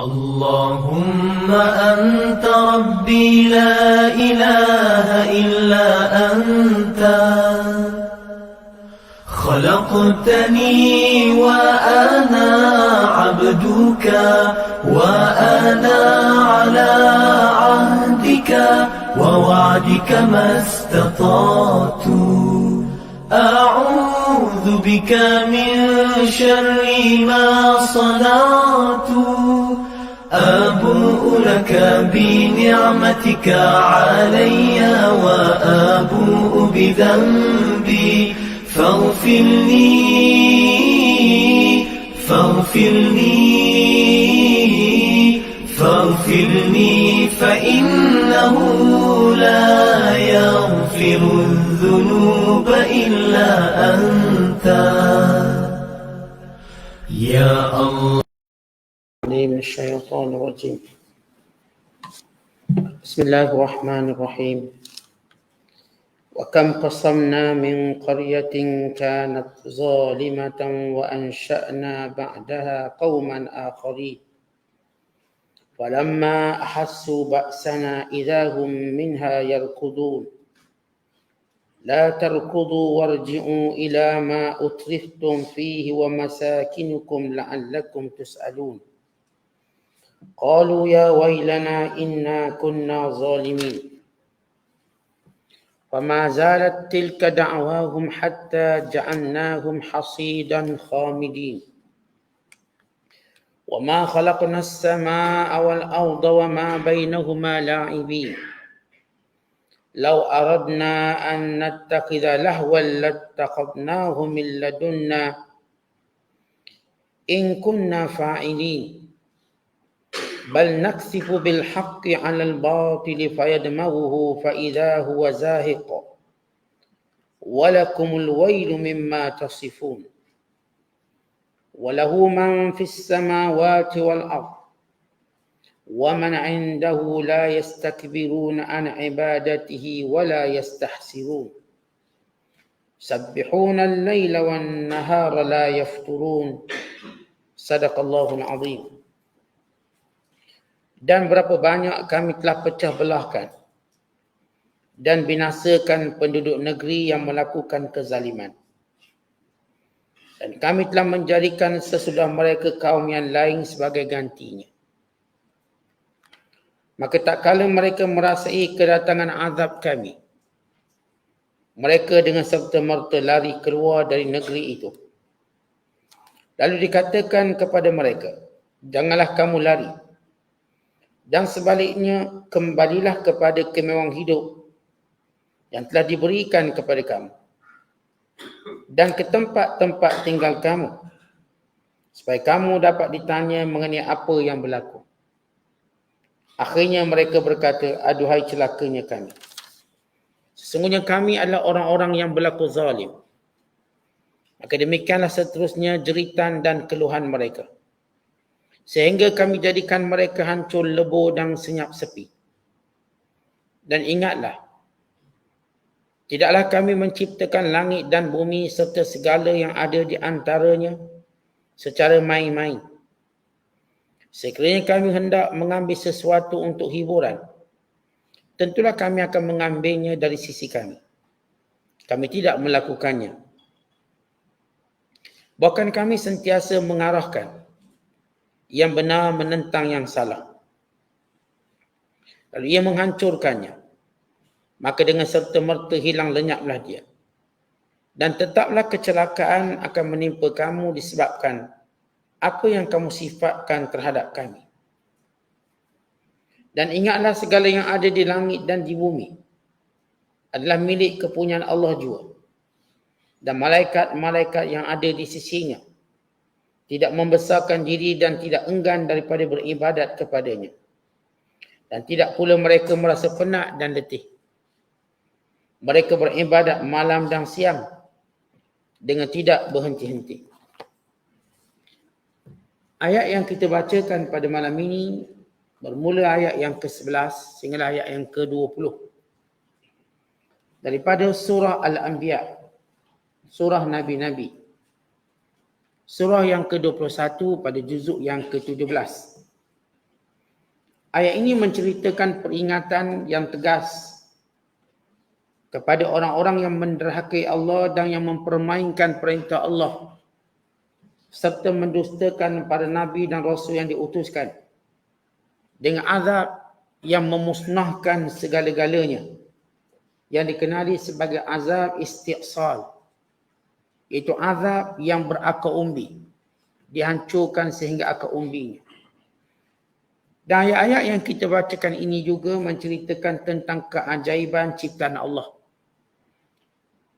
اللهم أنت ربي لا إله إلا أنت خلقتني وأنا عبدك وأنا على عهدك ووعدك ما استطعت أعوذ بك من شر ما صنعت أبوء لك بنعمتك علي وأبوء بذنبي فاغفر لي فإنه لا يغفر الذنوب إلا أنت يا الله. من الشيطان الرجيم. بسم الله الرحمن الرحيم. وكم قصمنا من قرية كانت ظالمة وأنشأنا بعدها قوما آخرين فلما أحسوا بأسنا إذا هم منها يركضون لا تركضوا وارجعوا إلى ما أترفتم فيه ومساكنكم لعلكم تسألون قالوا يا ويلنا إنا كنا ظالمين فما زالت تلك دعواهم حتى جعلناهم حصيدا خامدين وما خلقنا السماء والأرض وما بينهما لاعبين لو أردنا أن نتخذ لهوا لاتخذناه من لدنا إن كنا فاعلين بل نكسف بالحق على الباطل فيدمغه فإذا هو زاهق ولكم الويل مما تصفون وله من في السماوات والأرض ومن عنده لا يستكبرون عن عبادته ولا يستحسرون يسبحون الليل والنهار لا يفترون صدق الله العظيم. Dan berapa banyak kami telah pecah belahkan dan binasakan penduduk negeri yang melakukan kezaliman. Dan kami telah menjadikan sesudah mereka kaum yang lain sebagai gantinya. Maka tak kala mereka merasai kedatangan azab kami, mereka dengan serta-merta lari keluar dari negeri itu. Lalu dikatakan kepada mereka, janganlah kamu lari. Dan sebaliknya, kembalilah kepada kemewahan hidup yang telah diberikan kepada kamu dan ke tempat-tempat tinggal kamu, supaya kamu dapat ditanya mengenai apa yang berlaku. Akhirnya mereka berkata, aduhai celakanya kami. Sesungguhnya kami adalah orang-orang yang berlaku zalim. Maka demikianlah seterusnya jeritan dan keluhan mereka. Sehingga kami jadikan mereka hancur lebur dan senyap sepi. Dan ingatlah, tidaklah kami menciptakan langit dan bumi serta segala yang ada di antaranya secara main-main. Sekiranya kami hendak mengambil sesuatu untuk hiburan, tentulah kami akan mengambilnya dari sisi kami. Kami tidak melakukannya. Bahkan kami sentiasa mengarahkan yang benar menentang yang salah. Lalu ia menghancurkannya. Maka dengan serta-merta hilang lenyaplah dia. Dan tetaplah kecelakaan akan menimpa kamu disebabkan apa yang kamu sifatkan terhadap kami. Dan ingatlah segala yang ada di langit dan di bumi adalah milik kepunyaan Allah jua. Dan malaikat-malaikat yang ada di sisinya tidak membesarkan diri dan tidak enggan daripada beribadat kepadanya. Dan tidak pula mereka merasa penat dan letih. Mereka beribadat malam dan siang dengan tidak berhenti-henti. Ayat yang kita bacakan pada malam ini bermula ayat yang ke-11 sehingga ayat yang ke-20 daripada surah Al-Anbiya, surah Nabi-Nabi. Surah yang ke-21 pada juzuk yang ke-17. Ayat ini menceritakan peringatan yang tegas kepada orang-orang yang menderhakai Allah dan yang mempermainkan perintah Allah serta mendustakan para nabi dan rasul yang diutuskan dengan azab yang memusnahkan segala-galanya yang dikenali sebagai azab istiqsal, iaitu azab yang berakar umbi, dihancurkan sehingga akar umbinya. Dan ayat-ayat yang kita bacakan ini juga menceritakan tentang keajaiban ciptaan Allah.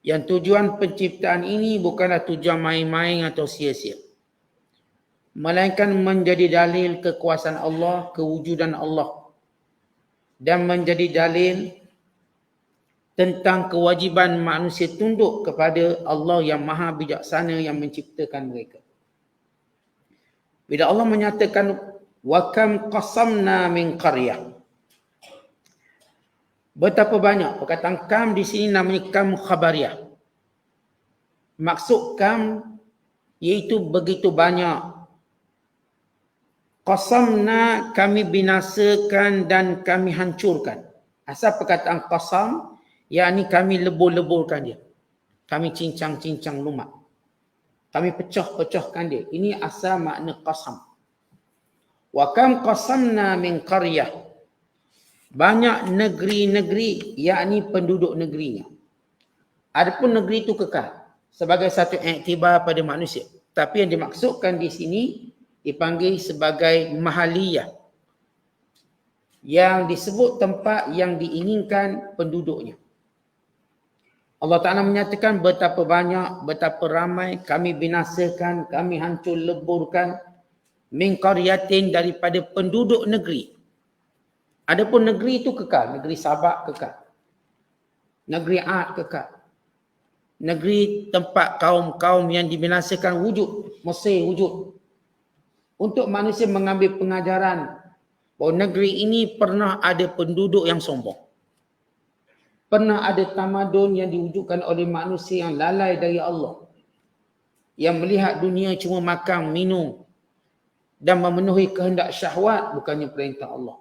Yang tujuan penciptaan ini bukanlah tujuan main-main atau sia-sia, melainkan menjadi dalil kekuasaan Allah, kewujudan Allah, dan menjadi dalil tentang kewajiban manusia tunduk kepada Allah yang maha bijaksana yang menciptakan mereka. Bila Allah menyatakan wa kam qasamna min qaryah, betapa banyak, perkataan kam di sini namanya kam khabariyah. Maksud kam iaitu begitu banyak. Qasamna, kami binasakan dan kami hancurkan. Asal perkataan qasam, yakni kami lebur-leburkan dia. Kami cincang-cincang lumat. Kami pecah-pecahkan dia. Ini asal makna qasam. Wa kam qasamna min qaryah. Banyak negeri-negeri, yakni penduduk negerinya. Adapun negeri itu kekal sebagai satu iktibar pada manusia. Tapi yang dimaksudkan di sini dipanggil sebagai mahaliyah, yang disebut tempat yang diinginkan penduduknya. Allah Ta'ala menyatakan betapa banyak, betapa ramai kami binasakan, kami hancur leburkan min qaryatin, daripada penduduk negeri. Adapun negeri itu kekal, negeri Sabak kekal, negeri Ad kekal, negeri tempat kaum-kaum yang dibinasakan wujud, Mesir wujud. Untuk manusia mengambil pengajaran bahawa negeri ini pernah ada penduduk yang sombong. Pernah ada tamadun yang diwujudkan oleh manusia yang lalai dari Allah, yang melihat dunia cuma makan, minum dan memenuhi kehendak syahwat, bukannya perintah Allah.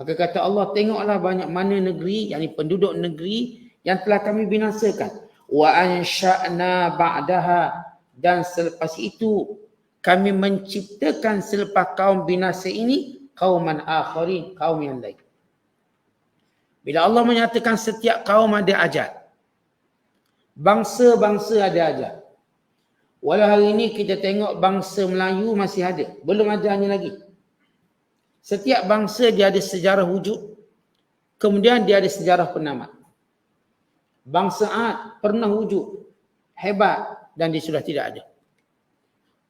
Maka kata Allah, tengoklah banyak mana negeri, yakni penduduk negeri yang telah kami binasakan. Wa ansha'na ba'daha, dan selepas itu kami menciptakan selepas kaum binasa ini kauman akharin, kaum yang lain. Bila Allah menyatakan setiap kaum ada ajal, bangsa-bangsa ada ajal. Walau hari ini kita tengok bangsa Melayu masih ada, belum ajalnya lagi. Setiap bangsa dia ada sejarah wujud, kemudian dia ada sejarah penamat. Bangsa Ad pernah wujud, hebat, dan dia sudah tidak ada.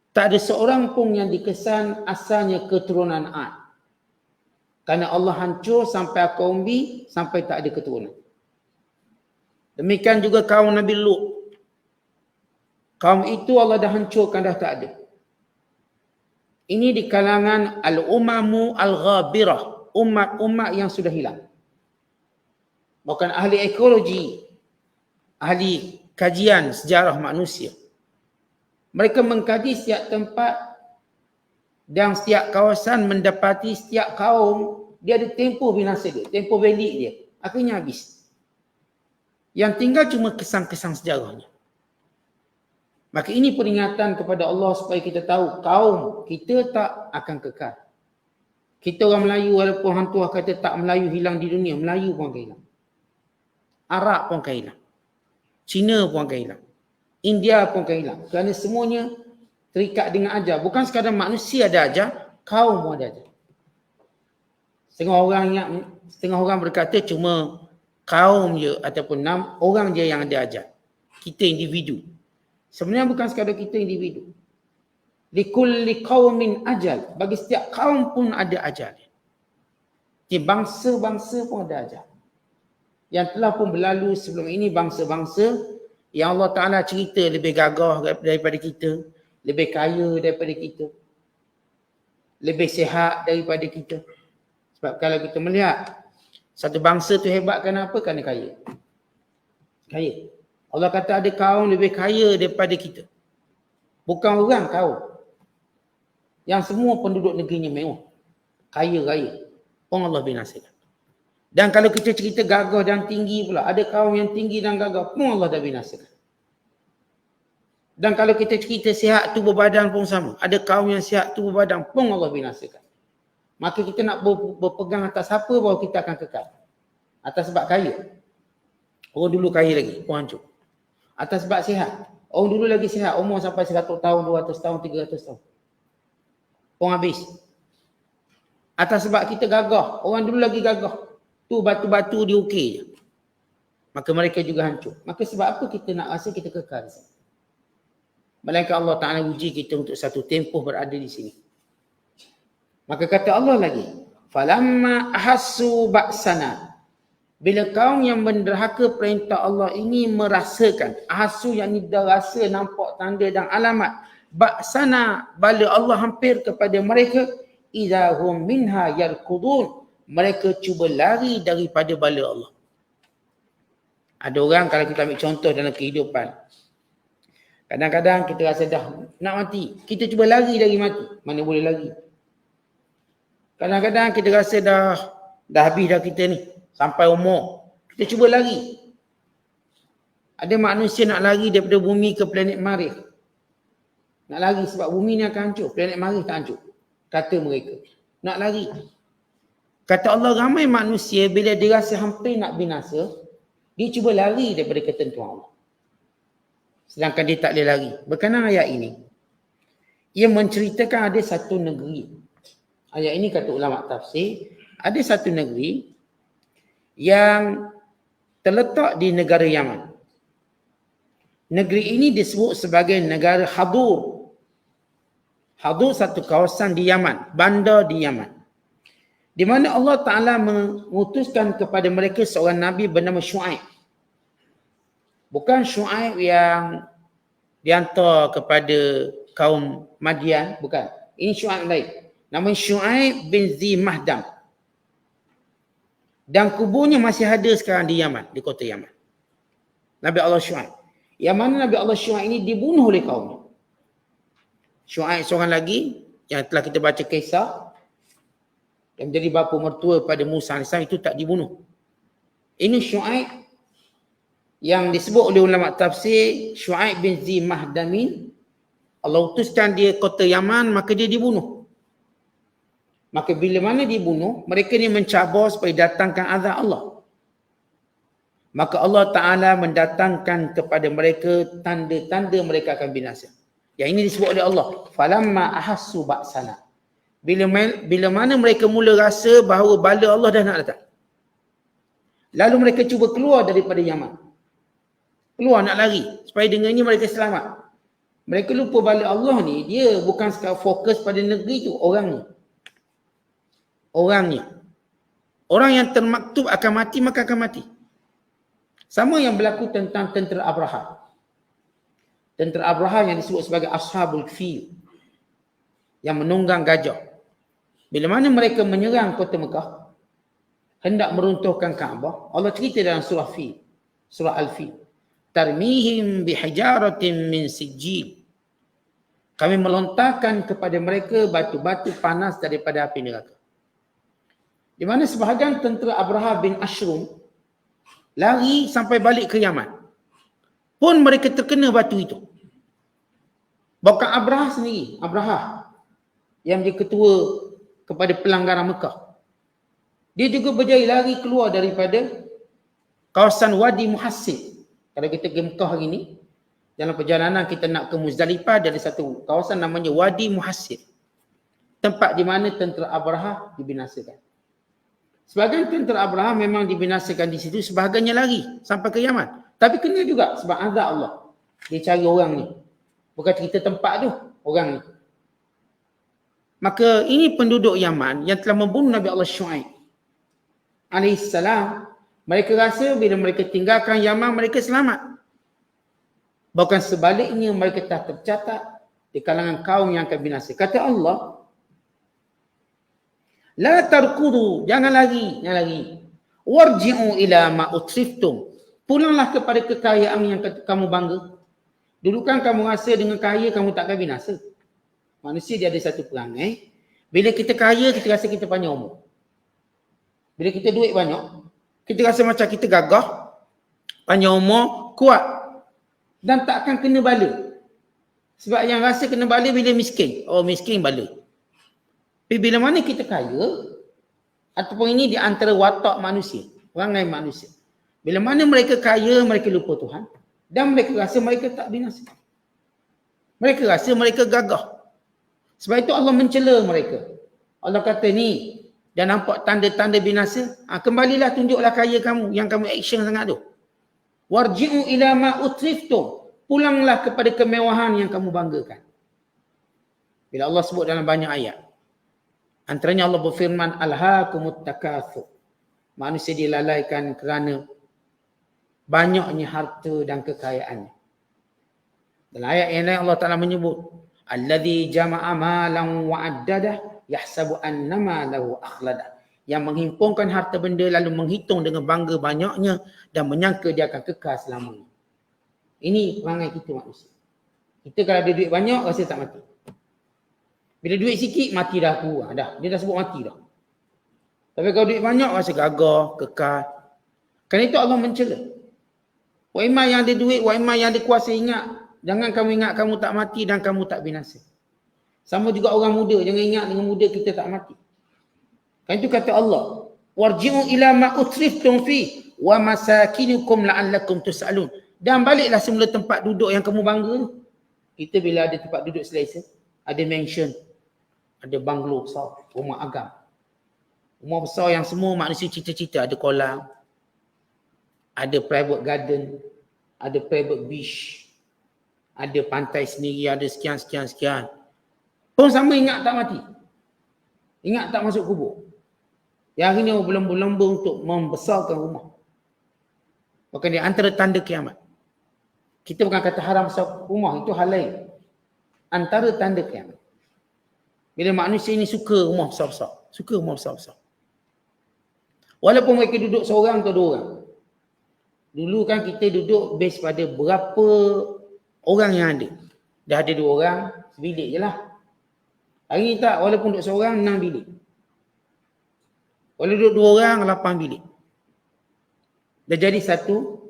Tak ada seorang pun yang dikesan asalnya keturunan Ad. Kerana Allah hancur sampai akar umbi, sampai tak ada keturunan. Demikian juga kaum Nabi Lut. Kaum itu Allah dah hancurkan, dah tak ada. Ini di kalangan al-umamu al-ghabirah, umat-umat yang sudah hilang. Bukan ahli ekologi, ahli kajian sejarah manusia. Mereka mengkaji setiap tempat dan setiap kawasan, mendapati setiap kaum dia ada tempoh binasa dia, tempoh balik dia. Akhirnya habis. Yang tinggal cuma kesan-kesan sejarahnya. Maka ini peringatan kepada Allah supaya kita tahu kaum kita tak akan kekal. Kita orang Melayu, walaupun hang tuah kata tak Melayu hilang di dunia, Melayu pun akan hilang. Arab pun akan hilang. Cina pun akan hilang. India pun akan hilang. Kerana semuanya terikat dengan ajal. Bukan sekadar manusia ada ajal, kaum pun ada ajal. Setengah orang berkata cuma kaum je ataupun 6 orang je yang ada ajal. Kita individu. Sebenarnya bukan sekadar kita individu. Likulli qaumin ajal. Bagi setiap kaum pun ada ajal. Bangsa-bangsa pun ada ajal. Yang telah pun berlalu sebelum ini, bangsa-bangsa yang Allah Ta'ala cerita lebih gagah daripada kita, lebih kaya daripada kita, lebih sihat daripada kita. Sebab kalau kita melihat satu bangsa tu hebat kenapa? Kerana kaya. Kaya. Allah kata ada kaum lebih kaya daripada kita. Bukan orang, kaum. Yang semua penduduk negerinya mewah. Kaya raya. pun Allah binasakan. Dan kalau kita cerita gagah dan tinggi pula, ada kaum yang tinggi dan gagah pun Allah dah binasakan. Dan kalau kita cerita sihat tubuh badan pun sama, ada kaum yang sihat tubuh badan pun Allah binasakan. Maka kita nak berpegang atas apa bahawa kita akan kekal. Atas sebab kaya. Orang dulu kaya lagi, pun hancur. Atas sebab sihat. Orang dulu lagi sihat, umur sampai 100 tahun, 200 tahun, 300 tahun. Pun habis. Atas sebab kita gagah, orang dulu lagi gagah. Tu batu-batu diukir je. Maka mereka juga hancur. Maka sebab apa kita nak rasa kita kekal di sini? Melainkan Allah Ta'ala uji kita untuk satu tempoh berada di sini. Maka kata Allah lagi, falamma ahassu ba'sana. Bila kaum yang menderhaka perintah Allah ini merasakan, ahassu yang ni dah rasa, nampak tanda dan alamat, ba'sana, bala Allah hampir kepada mereka, idahum minha yarkudun. Mereka cuba lari daripada bala Allah. Ada orang kalau kita ambil contoh dalam kehidupan, kadang-kadang kita rasa dah nak mati, kita cuba lari dari mati. Mana boleh lari? Kadang-kadang kita rasa dah habis dah kita ni, sampai umur, kita cuba lari. Ada manusia nak lari daripada bumi ke planet Marikh. Nak lari sebab bumi ni akan hancur, planet Marikh tak hancur. Kata mereka, nak lari. Kata Allah, ramai manusia bila dia rasa hampir nak binasa, dia cuba lari daripada ketentuan Allah. Sedangkan dia tak boleh lari. Berkenaan ayat ini, ia menceritakan ada satu negeri. Ayat ini kata ulama tafsir, ada satu negeri yang terletak di negara Yaman. Negeri ini disebut sebagai negara Hadur. Hadur satu kawasan di Yaman, bandar di Yaman. Di mana Allah Ta'ala mengutuskan kepada mereka seorang Nabi bernama Syuaib. Bukan Syuaib yang dihantar kepada kaum Madian, bukan. Ini Syuaib lain. Nama Syuaib bin Zi Mahdam. Dan kuburnya masih ada sekarang di Yaman, di kota Yaman. Nabi Allah Syuaib. Yang mana Nabi Allah Syuaib ini dibunuh oleh kaumnya. Syuaib seorang lagi yang telah kita baca kisah, yang menjadi bapa mertua pada Musa AS, itu tak dibunuh. Ini Syuaib yang disebut oleh ulama tafsir Syuaib bin Zi Mahdamin. Allah utuskan dia kota Yaman, maka dia dibunuh. Maka bila mana dibunuh, mereka ni mencabar supaya datangkan azab Allah. Maka Allah Ta'ala mendatangkan kepada mereka tanda-tanda mereka akan binasa. Yang ini disebut oleh Allah, falamma ahassu ba'sana. Bila mana mereka mula rasa bahawa bala Allah dah nak datang, lalu mereka cuba keluar daripada Yaman. Keluar nak lari supaya dengannya mereka selamat. Mereka lupa bala Allah ni, dia bukan sekadar fokus pada negeri tu, orangnya. Orang yang termaktub akan mati, maka akan mati. Sama yang berlaku tentang tentera Abraha. Tentera Abraha yang disebut sebagai Ashabul Fil, yang menunggang gajah. Bila mana mereka menyerang kota Mekah, hendak meruntuhkan Kaabah, Allah cerita dalam surah Fil, surah Al-Fil. Tarmihim bihijaratin min sijil. Kami melontarkan kepada mereka batu-batu panas daripada api neraka. Di mana sebahagian tentera Abraha bin Ashrum lari sampai balik ke Yaman, pun mereka terkena batu itu. Bukan Abraha sendiri, Abraha yang menjadi ketua kepada pelanggaran Mekah, dia juga berjaya lari keluar daripada kawasan Wadi Muhassib. Kalau kita pergi Mekah hari ini, dalam perjalanan kita nak ke Muzdalifah, ada satu kawasan namanya Wadi Muhassib, tempat di mana tentera Abraha dibinasakan. Sebahagian tentera Abraha memang dibinasakan di situ, sebahagiannya lari sampai ke Yaman. Tapi kena juga sebab azab Allah. Dia cari orang ni. Bukan cerita tempat tu, orang ni. Maka ini penduduk Yaman yang telah membunuh Nabi Allah Syuaib alaihissalam. Mereka rasa bila mereka tinggalkan Yaman, mereka selamat. Bahkan sebaliknya, mereka telah tercatat di kalangan kaum yang akan binasa. Kata Allah, la tarkudu, jangan lari. Warji'u ila ma utriftum. Pulanglah kepada kekayaan yang kamu bangga. Dulu kan kamu rasa dengan kaya kamu tak akan binasa. Manusia dia ada satu perangai. Bila kita kaya, kita rasa kita panjang umur. Bila kita duit banyak, kita rasa macam kita gagah, panjang umur, kuat dan tak akan kena bala. Sebab yang rasa kena bala bila miskin. Oh, miskin bala. Tapi bila mana kita kaya, ataupun ini di antara watak manusia, perangai manusia. Bila mana mereka kaya, mereka lupa Tuhan. Dan mereka rasa mereka tak binasa. Mereka rasa mereka gagah. Sebab itu Allah mencela mereka. Allah kata ni, dah nampak tanda-tanda binasa, kembalilah tunjuklah kaya kamu, yang kamu action sangat tu. Warji'u ila ma utriftum. Pulanglah kepada kemewahan yang kamu banggakan. Bila Allah sebut dalam banyak ayat. Antaranya Allah berfirman, Alhaakumut takatsur. Manusia dilalaikan kerana banyaknya harta dan kekayaannya. Dalam ayat yang lain Allah Ta'ala menyebut, Alladhi jama'a malan wa'addadah yahsabu annama lahu akhladah. Yang menghimpunkan harta benda lalu menghitung dengan bangga banyaknya dan menyangka dia akan kekal selamanya. Ini perangai kita manusia. Kita kalau ada duit banyak, rasa tak mati. Bila duit sikit, mati dah aku. Dah. Dia dah sebut mati dah. Tapi kalau duit banyak, rasa gagah, kekal. Kerana itu Allah mencela. Wa imma yang ada duit, wa imma yang ada kuasa, ingat. Jangan kamu ingat kamu tak mati dan kamu tak binasa. Sama juga orang muda. Jangan ingat dengan muda kita tak mati. Kan itu kata Allah. Warji'u ila ma utriftum fi wa masakinukum la'allakum tus'alun. Dan baliklah semula tempat duduk yang kamu bangga tu. Kita bila ada tempat duduk selesa, ada mansion, ada banglo besar, rumah agam. Rumah besar yang semua manusia cita-cita. Ada kolam, ada private garden, ada private beach, ada pantai sendiri, ada sekian. Pun sama ingat tak mati. Ingat tak masuk kubur. Yang ini berlomba-lomba untuk membesarkan rumah. Bahkan di antara tanda kiamat. Kita bukan kata haram besar rumah, itu hal lain. Antara tanda kiamat. Bila manusia ini suka rumah besar-besar. Suka rumah besar-besar. Walaupun mereka duduk seorang atau dua orang. Dulu kan kita duduk base pada berapa orang yang ada. Dah ada 2 orang, sebilik je lah. Hari ni tak, walaupun duduk seorang, 6 bilik. Walaupun duduk 2 orang, 8 bilik. Dah jadi satu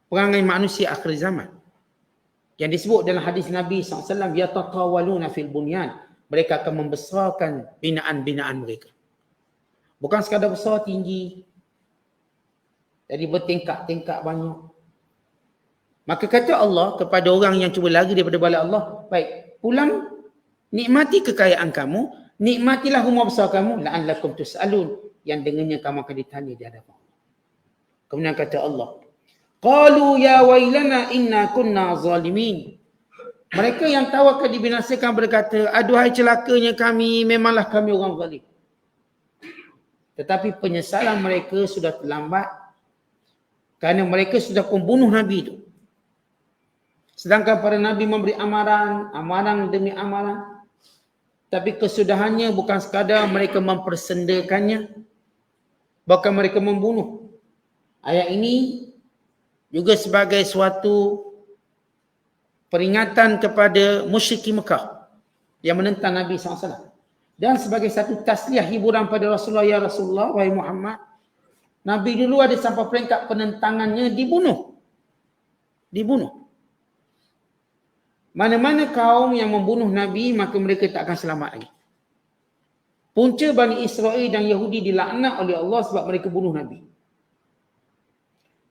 perangai manusia akhir zaman. Yang disebut dalam hadis Nabi SAW, yatatawaluna fil bunyan. Mereka akan membesarkan binaan-binaan mereka. Bukan sekadar besar, tinggi. Jadi bertingkak-tingkak banyak. Maka kata Allah kepada orang yang cuba lari daripada bala Allah, baik, pulang, nikmati kekayaan kamu, nikmatilah rumah besar kamu, la'allakum tus'alun, yang dengannya kamu akan ditanya di hadapan Allah. Kemudian kata Allah, qalu ya wailana inna kunna zalimin. Mereka yang tahu akan dibinasakan berkata, aduhai celakanya kami, memanglah kami orang zalim. Tetapi penyesalan mereka sudah terlambat kerana mereka sudah pembunuh Nabi itu. Sedangkan para Nabi memberi amaran demi amaran. Tapi kesudahannya bukan sekadar mereka mempersendakannya, bahkan mereka membunuh. Ayat ini juga sebagai suatu peringatan kepada musyrikin Mekah yang menentang Nabi SAW. Dan sebagai satu tasliyah hiburan pada Rasulullah, ya Rasulullah, wahai Muhammad, Nabi dulu ada sampai peringkat penentangannya dibunuh. Mana-mana kaum yang membunuh Nabi, maka mereka tak akan selamat lagi. Punca Bani Israel dan Yahudi dilaknat oleh Allah sebab mereka bunuh Nabi.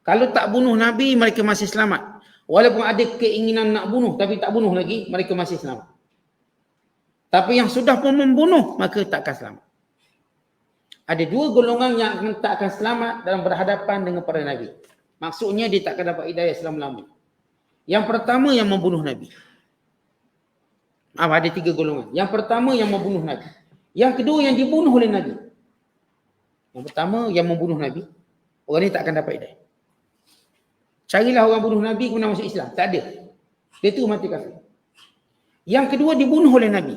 Kalau tak bunuh Nabi, mereka masih selamat. Walaupun ada keinginan nak bunuh, tapi tak bunuh lagi, mereka masih selamat. Tapi yang sudah pun membunuh, maka tak akan selamat. Ada 2 golongan yang tak akan selamat dalam berhadapan dengan para Nabi. Maksudnya dia tak akan dapat hidayah selama-lamanya. Yang pertama yang membunuh Nabi. Ada 3 golongan. Yang pertama yang membunuh Nabi. Yang kedua yang dibunuh oleh Nabi. Yang pertama yang membunuh Nabi. Orang ni tak akan dapat hidayah. Carilah orang bunuh Nabi kemudian masuk Islam. Tak ada. Dia tu mati kafir. Yang kedua dibunuh oleh Nabi.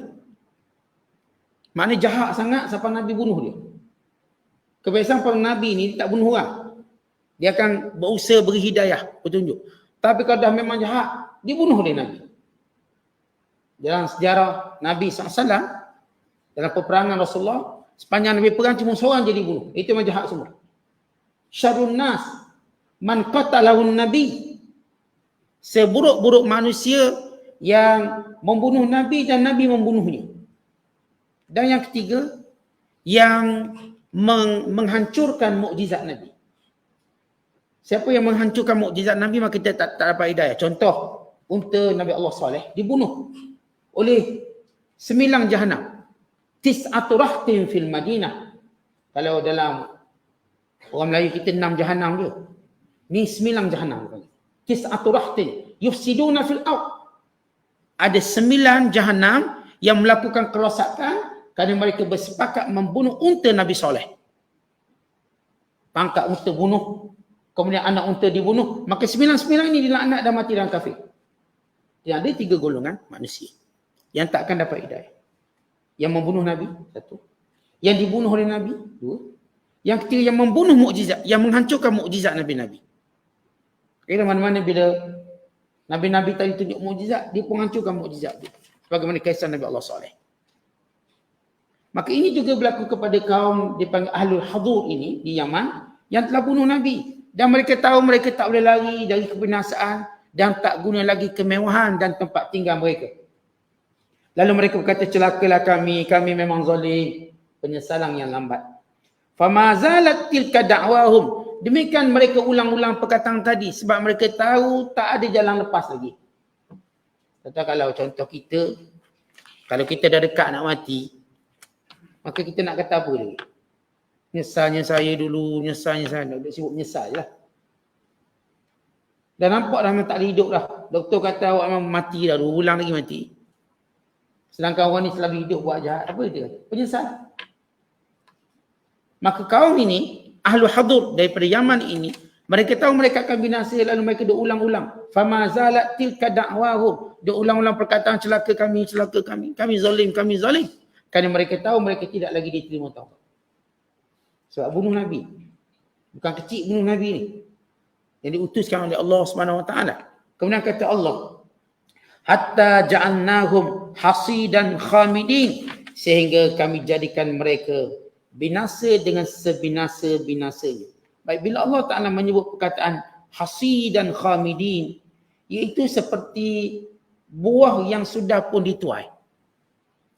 Maknanya jahat sangat sampai Nabi bunuh dia. Kebiasaan para Nabi ni tak bunuh orang. Dia akan berusaha beri hidayah, petunjuk. Tapi kalau dah memang jahat, dibunuh oleh Nabi. Dalam sejarah Nabi SAW, dalam peperangan Rasulullah, Sepanjang Nabi perang cuma seorang je dibunuh. Itu memang jahat semua. Syarrun nas man qatalahun nabi. Seburuk-buruk manusia yang membunuh Nabi dan Nabi membunuhnya. Dan yang ketiga, yang menghancurkan mukjizat Nabi. Siapa yang menghancurkan mukjizat Nabi maka kita tak dapat hidayah. Contoh, unta Nabi Allah Saleh dibunuh oleh 9 jahanam. Tis'atu rahtin fil Madinah. Kalau dalam orang Melayu kita 6 jahanam je. Ni 9 jahanam. Tis'atu rahtin yufsiduna fil ard. Ada 9 jahanam yang melakukan kerosakan kerana mereka bersepakat membunuh unta Nabi Saleh. Pangkat unta bunuh, kemudian anak unta dibunuh, maka 9 ini dilaknat dan mati dalam kafir. Yang ada 3 golongan manusia yang takkan dapat hidayah. Yang membunuh Nabi, 1. Yang dibunuh oleh Nabi, 2. Yang ketiga yang membunuh mukjizat, yang menghancurkan mukjizat Nabi-Nabi. Kira mana-mana bila Nabi-Nabi tadi tunjuk mukjizat, dia pun hancurkan mukjizat dia. Sebagaimana kisah Nabi Allah Saleh. Maka ini juga berlaku kepada kaum dipanggil Ahlul Hadur ini di Yaman yang telah bunuh Nabi. Dan mereka tahu mereka tak boleh lari dari kebinasaan dan tak guna lagi kemewahan dan tempat tinggal mereka. Lalu mereka berkata, celakalah kami memang zalim. Penyesalan yang lambat. Fama zalat tilka da'wahum. Demikian mereka ulang-ulang perkataan tadi sebab mereka tahu tak ada jalan lepas lagi. Kata kalau contoh kita, kalau kita dah dekat nak mati, maka kita nak kata apa lagi? Nyesalnya saya dulu, nyesalnya saya. Nak sibuk menyesal je lah. Dah nampak dah memang tak ada hidup dah. Doktor kata awak memang mati dah, 2 bulan lagi mati. Sedangkan orang ni selalu hidup buat jahat. Apa dia kata? Penyesal. Maka kaum ini, Ahlul Hadur daripada Yaman ini, mereka tahu mereka akan binasa lalu mereka ulang-ulang. Fama zalat tilka da'wahum. Dia ulang-ulang perkataan celaka kami. Kami zalim. Kerana mereka tahu mereka tidak lagi diterima taubat. Sebab bunuh Nabi. Bukan kecil bunuh Nabi ni. Yang diutuskan oleh Allah SWT. Kemudian kata Allah, hatta ja'alnahum hasidan khamidin. Sehingga kami jadikan mereka binasa dengan sebinasa-binasanya. Baik, bila Allah Ta'ala menyebut perkataan hasidan khamidin, iaitu seperti buah yang sudah pun dituai.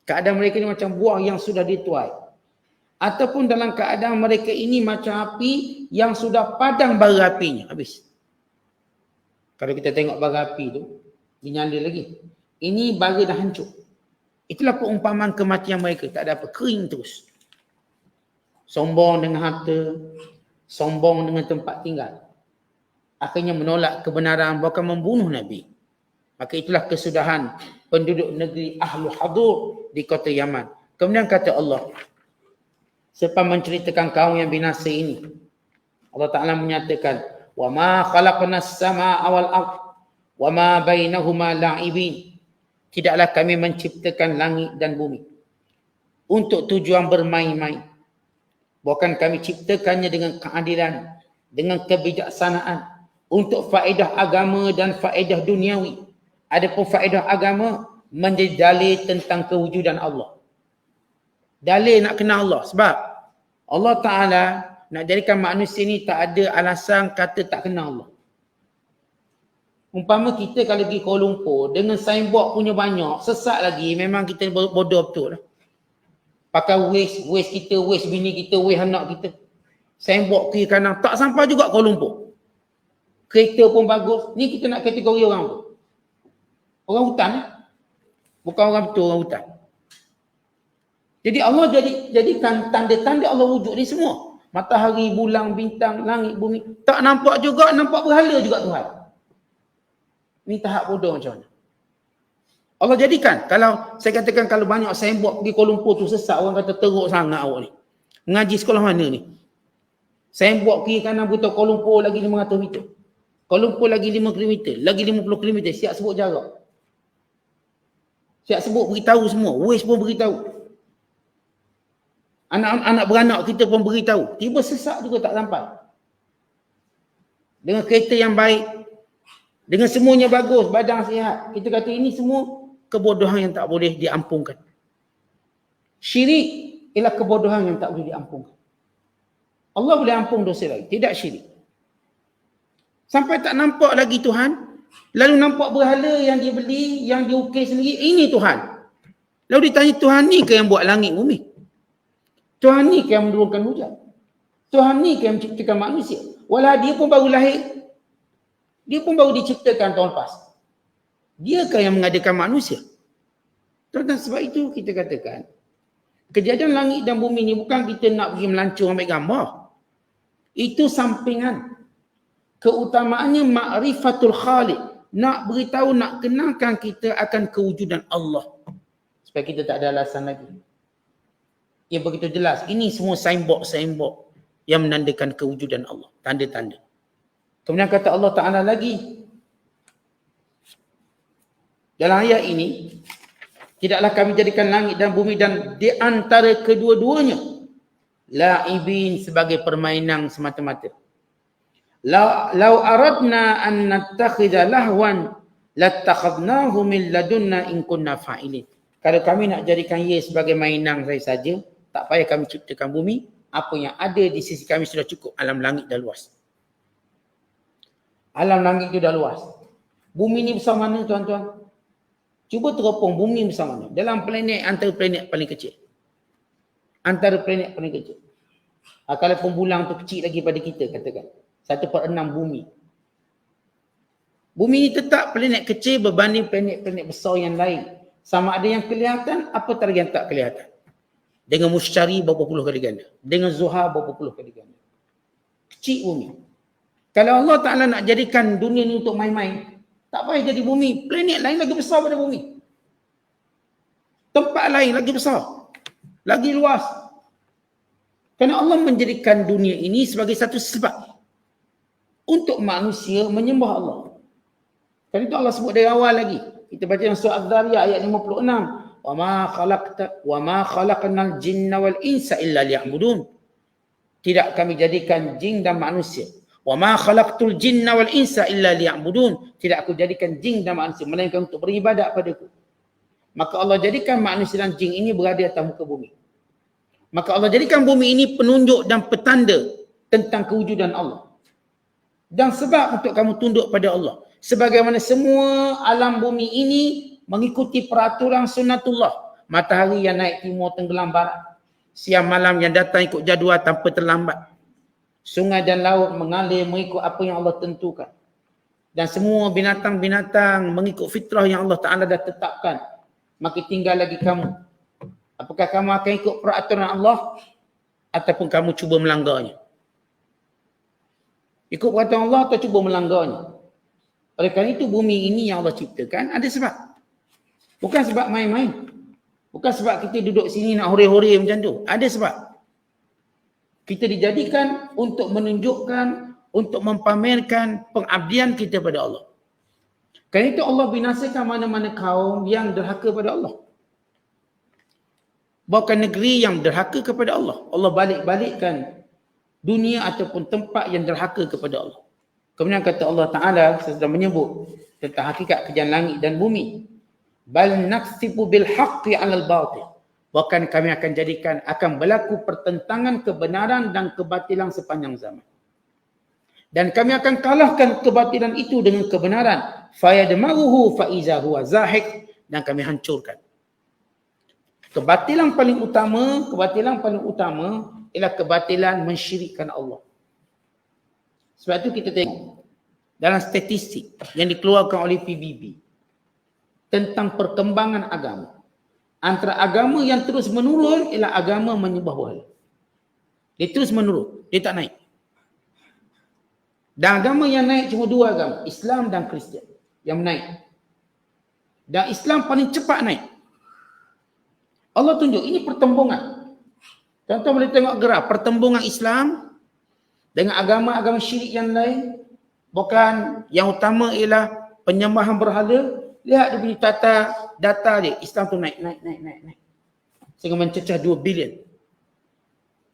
Keadaan mereka ini macam buah yang sudah dituai. Ataupun dalam keadaan mereka ini macam api yang sudah padam bara apinya. Habis. Kalau kita tengok bara api tu, dinyala lagi. Ini bara dah hancur. Itulah perumpamaan kematian mereka. Tak ada apa. Kering terus. Sombong dengan harta. Sombong dengan tempat tinggal. Akhirnya menolak kebenaran, bahkan membunuh Nabi. Maka itulah kesudahan penduduk negeri Ahlul Hadur di kota Yaman. Kemudian kata Allah, selepas menceritakan kaum yang binasa ini, Allah Ta'ala menyatakan, wa ma khalaqnas samaa'a wal ardh wa ma bainahuma la'ibin. Tidaklah kami menciptakan langit dan bumi untuk tujuan bermain-main. Bahkan kami ciptakannya dengan keadilan, dengan kebijaksanaan, untuk faedah agama dan faedah duniawi. Adapun faedah agama menjadi dalil tentang kewujudan Allah. Dalil nak kenal Allah. Sebab Allah Ta'ala nak jadikan manusia ni tak ada alasan kata tak kenal Allah. Umpama kita kalau pergi Kuala Lumpur dengan signboard punya banyak, sesat lagi, memang kita bodoh betul lah. Pakai waste kita, waste bini kita, waste anak kita. Signboard kiri kanan, tak sampai juga Kuala Lumpur. Kereta pun bagus. Ni kita nak kategori orang tu. Orang hutan eh? Bukan orang betul, orang hutan. Jadi Allah jadikan tanda-tanda Allah wujud ni semua. Matahari, bulan, bintang, langit, bumi. Tak nampak juga, nampak berhala juga Tuhan. Ni tahap bodoh macam mana? Allah jadikan. Kalau saya katakan kalau banyak signboard pergi Kuala Lumpur tu sesat, orang kata teruk sangat awak ni. Mengaji sekolah mana ni? Signboard kiri kanan beritahu Kuala Lumpur lagi 500 meter. Kuala Lumpur lagi 5 km, lagi 50 km, siap sebut jarak. Siap sebut beritahu semua, Waze pun beritahu. Anak-anak beranak kita pun beritahu. Tiba sesak juga tak sampai. Dengan kereta yang baik, dengan semuanya bagus, badan sihat. Kita kata ini semua kebodohan yang tak boleh diampunkan. Syirik ialah kebodohan yang tak boleh diampunkan. Allah boleh ampun dosa lagi, tidak syirik. Sampai tak nampak lagi Tuhan, lalu nampak berhala yang dia beli, yang dia ukir sendiri, ini Tuhan. Lalu ditanya, Tuhan ni ke yang buat langit bumi? Tuhan ni ke yang menurunkan hujan? Tuhan ni ke yang menciptakan manusia? Walau dia pun baru lahir, dia pun baru diciptakan tahun lepas. Dia ke yang mengadakan manusia? Dan sebab itu kita katakan, kejadian langit dan bumi ni bukan kita nak pergi melancur ambil gambar. Itu sampingan. Keutamaannya ma'rifatul khaliq. Nak beritahu, nak kenalkan kita akan kewujudan Allah. Supaya kita tak ada alasan lagi. Ia begitu jelas. Ini semua signboard yang menandakan kewujudan Allah. Tanda-tanda. Kemudian kata Allah Ta'ala lagi. Dalam ayat ini, tidaklah kami jadikan langit dan bumi dan di antara kedua-duanya la'ibin sebagai permainan semata-mata. Lau aradna an nattakhidha lahwan lattakhadnahu min ladunna in kunna fa'ilin. Kalau kami nak jadikan ia sebagai mainan saja, tak payah kami ciptakan bumi. Apa yang ada di sisi kami sudah cukup. Alam langit dah luas. Alam langit itu dah luas. Bumi ni besar mana tuan-tuan? Cuba teropong bumi besar mana? Dalam planet, antara planet paling kecil. Antara planet paling kecil. Kalau pun bulan tu kecil lagi pada kita, katakan. 1/6 bumi. Bumi ni tetap planet kecil berbanding planet-planet besar yang lain. Sama ada yang kelihatan, apa lagi yang tak kelihatan. Dengan Mushtari berapa puluh kali ganda. Dengan Zuhal berapa puluh kali ganda. Kecil bumi. Kalau Allah Ta'ala nak jadikan dunia ni untuk main-main, tak payah jadi bumi. Planet lain lagi besar pada bumi. Tempat lain lagi besar. Lagi luas. Kerana Allah menjadikan dunia ini sebagai satu sebab untuk manusia menyembah Allah. Kerana itu Allah sebut dari awal lagi. Kita baca dalam surah Az-Zariyat ayat 56. Wa ma khalaqnal jinna wal insa illa liya'budun. Tidak kami jadikan jin dan manusia. Wa ma khalaqtul jinna wal insa illa liya'budun. Tidak aku jadikan jin dan manusia melainkan untuk beribadat padaku. Maka Allah jadikan manusia dan jin ini berada atas muka bumi. Maka Allah jadikan bumi ini penunjuk dan petanda tentang kewujudan Allah. Dan sebab untuk kamu tunduk pada Allah. Sebagaimana semua alam bumi ini mengikuti peraturan sunnatullah. Matahari yang naik timur tenggelam barat. Siang malam yang datang ikut jadual tanpa terlambat. Sungai dan laut mengalir mengikut apa yang Allah tentukan. Dan semua binatang-binatang mengikut fitrah yang Allah Ta'ala dah tetapkan. Maka tinggal lagi kamu. Apakah kamu akan ikut peraturan Allah ataupun kamu cuba melanggarnya? Ikut peraturan Allah atau cuba melanggarnya? Oleh kerana itu bumi ini yang Allah ciptakan ada sebab. Bukan sebab main-main. Bukan sebab kita duduk sini nak hore-hore macam tu. Ada sebab. Kita dijadikan untuk menunjukkan, untuk mempamerkan pengabdian kita pada Allah. Kerana itu Allah binasakan mana-mana kaum yang derhaka pada Allah. Bahkan negeri yang derhaka kepada Allah. Allah balik-balikkan dunia ataupun tempat yang derhaka kepada Allah. Kemudian kata Allah Ta'ala sesudah menyebut tentang hakikat kejadian langit dan bumi. Bal naksibu bil haqqi 'alal batil. Bahkan kami akan jadikan akan berlaku pertentangan kebenaran dan kebatilan sepanjang zaman. Dan kami akan kalahkan kebatilan itu dengan kebenaran. Fayadmaruhu fa iza huwa zahiq, dan kami hancurkan. Kebatilan paling utama ialah kebatilan mensyirikkan Allah. Sebab itu kita tengok dalam statistik yang dikeluarkan oleh PBB tentang perkembangan agama. Antara agama yang terus menurun ialah agama menyembah berhala. Dia terus menurun, dia tak naik. Dan agama yang naik cuma dua agama, Islam dan Kristian yang naik. Dan Islam paling cepat naik. Allah tunjuk ini pertembungan. Tuan-tuan boleh tengok graf pertembungan Islam dengan agama-agama syirik yang lain. Bukan yang utama ialah penyembahan berhala. Lihat dia punya data dia. Islam tu naik. Sehingga mencecah 2 bilion.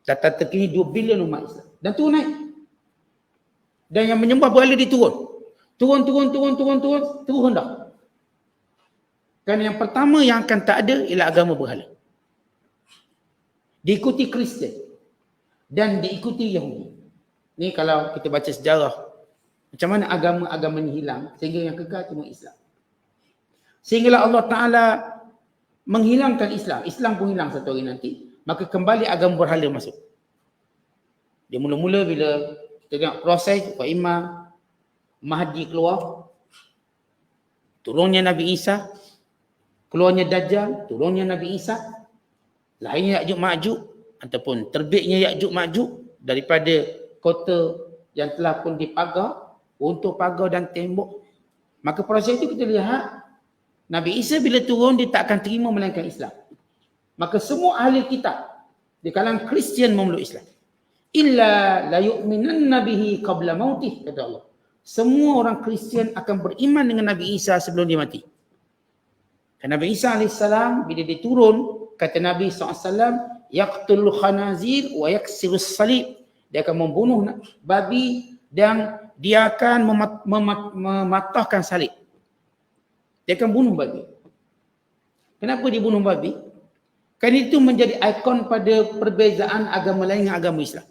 Data terkini 2 bilion umat Islam. Dan tu naik. Dan yang menyembah berhala dia turun. Turun dah. Kerana yang pertama yang akan tak ada ialah agama berhala. diikuti Kristian dan diikuti Yahudi. Ni kalau kita baca sejarah, macam mana agama-agama ni hilang sehingga yang kekal cuma Islam. Sehinggalah Allah Ta'ala menghilangkan Islam. Islam pun hilang satu hari nanti. Maka kembali agama berhala masuk. Dia mula-mula bila kita tengok proses Pak Imam Mahdi keluar, turunnya Nabi Isa, keluarnya Dajjal, turunnya Nabi Isa, lahirnya Ya'juj Ma'juj ataupun terbitnya Ya'juj Ma'juj daripada kota yang telah pun dipagar untuk pagar dan tembok. Maka proses itu kita lihat Nabi Isa bila turun dia tak akan terima melainkan Islam. Maka semua ahli kitab di kalangan Kristian memeluk Islam. Illa la yu'minanna bihi qabla mautih, kata Allah. Semua orang Kristian akan beriman dengan Nabi Isa sebelum dia mati. Dan Nabi Isa AS bila dia turun, kata Nabi SAW, yaqtul khanazir wa yaksirus salib. Dia akan membunuh babi dan dia akan mematahkan salib. Dia akan bunuh babi. Kenapa dia bunuh babi? Kan itu menjadi ikon pada perbezaan agama lain dengan agama Islam.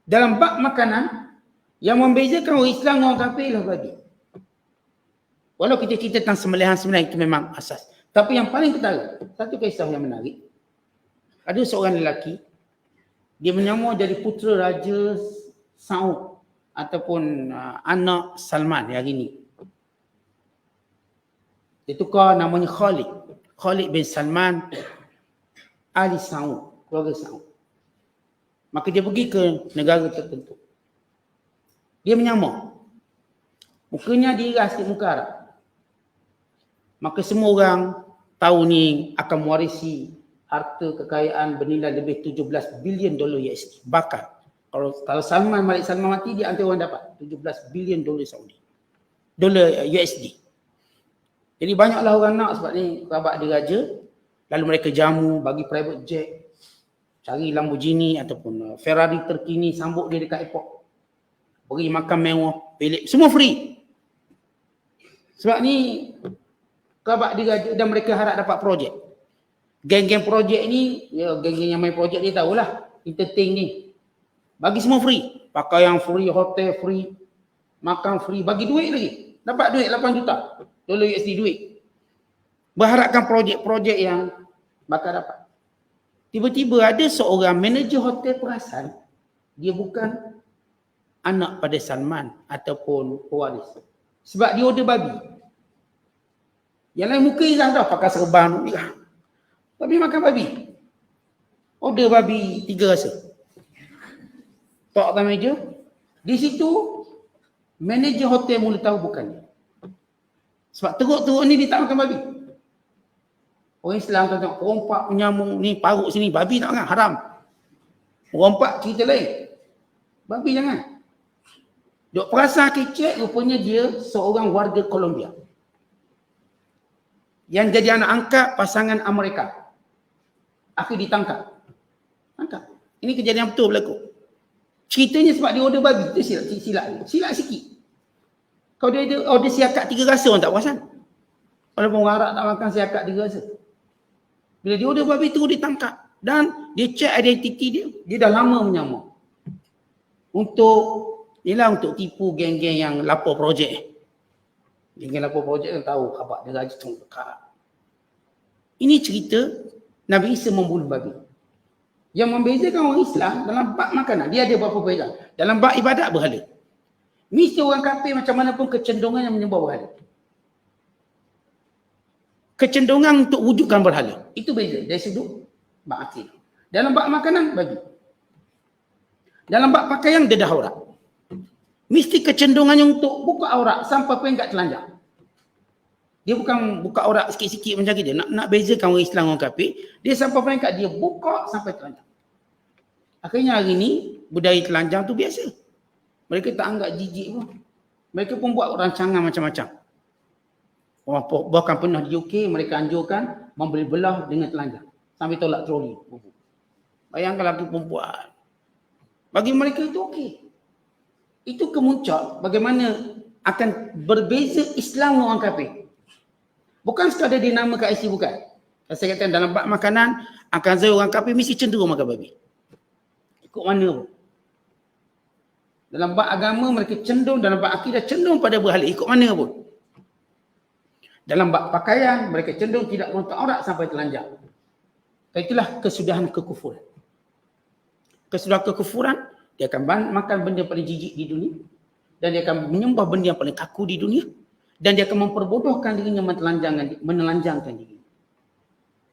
Dalam bab makanan, yang membezakan orang Islam dengan orang kafir ialah babi. Walau kita cerita tentang sembelihan itu memang asas. Tapi yang paling ketara, satu kisah yang menarik. Ada seorang lelaki, dia menyamar jadi putera Raja Saud ataupun anak Salman hari ini. Dia tukar namanya Khalid. Khalid bin Salman Ali Saud, keluarga Saud. Maka dia pergi ke negara tertentu. Dia menyamar. Mukanya diiras di muka Arab. Maka semua orang tahu ni akan mewarisi harta kekayaan bernilai lebih 17 bilion dolar USD. Bakal. Kalau Salman, Malik Salman mati, dia antara orang dapat 17 bilion dolar Saudi. Dolar USD. Jadi banyaklah orang nak sebab ni kerabat dia raja. Lalu mereka jamu, bagi private jet. Cari Lamborghini ataupun Ferrari terkini, sambut dia dekat airport. Beri makan mewah, bilik, semua free. Sebab ni kerabat dia raja dan mereka harap dapat projek. Geng-geng projek ni, ya geng-geng yang main projek dia tahulah, entertain ni. Bagi semua free. Pakaian free, hotel free, makan free, bagi duit lagi. Dapat duit 8 juta dolar USD duit. Berharapkan projek-projek yang bakal dapat. Tiba-tiba ada seorang manager hotel perasan, dia bukan anak pada Salman ataupun pewaris. Sebab dia order babi. Yang lain muka Izzah dah pakai serban. Tapi makan babi. Order babi 3 rasa. Tok atas meja. Di situ manager hotel mula tahu bukan dia. Sebab teruk-teruk ni dia tak makan babi. Orang Islam kan tengok rompak menyamung ni parut sini, babi tak makan, haram. Rompak cerita lain. Babi jangan. Duk perasan kecek, rupanya dia seorang warga Colombia. Yang jadi anak angkat pasangan Amerika. Akhir ditangkap. Tangkap. Ini kejadian betul berlaku. Ceritanya sebab dia order babi, tu silap sikit. Kalau dia order siakat 3 rasa, orang tak perasan. Walaupun orang Arab tak makan siakat 3 rasa. Bila dia order babi tu ditangkap. Dan dia check identiti dia. Dia dah lama menyamar. Untuk tipu geng-geng yang lapor projek. Geng-geng lapor projek kan tahu khabar dia raja tu dekat. Ini cerita Nabi Isa membunuh babi. Yang membezakan orang Islam dalam bab makanan, dia ada beberapa perbezaan. Dalam bab ibadat berhala. Mesti orang kafir macam mana pun kecenderungan yang menyembah berhala. Kecenderungan untuk wujudkan berhala. Itu beza dari sudut bab akid. Dalam bab makanan, babi. Dalam bab pakaian, dedah aurat. Mesti kecenderungannya untuk buka aurat sampai peringkat telanjang. Dia bukan buka aurat sikit-sikit macam kita. Nak bezakan orang Islam orang kafir, dia sampai peringkat dia buka sampai telanjang. Akhirnya hari ni budaya telanjang tu biasa. Mereka tak anggap jijik pun. Mereka pun buat rancangan macam-macam. Bahkan pernah di UK mereka anjurkan membeli belah dengan telanjang sambil tolak troli. Bayangkan lelaki perempuan. Bagi mereka itu okey. Itu kemuncak bagaimana akan berbeza Islam dengan orang kafir. Bukan sekadar dinamakan IC, bukan. Saya kata dalam bab makanan, akan saya orang kafir mesti cenderung makan babi. Ikut mana pun. Dalam bab agama mereka cenderung, dalam bab akidah cenderung pada berhala ikut mana pun. Dalam bab pakaian mereka cenderung tidak menutup aurat sampai telanjang. Itulah kesudahan kekufuran. Kesudahan kekufuran, dia akan makan benda paling jijik di dunia dan dia akan menyembah benda yang paling kaku di dunia dan dia akan memperbodohkan dirinya menelanjangkan diri.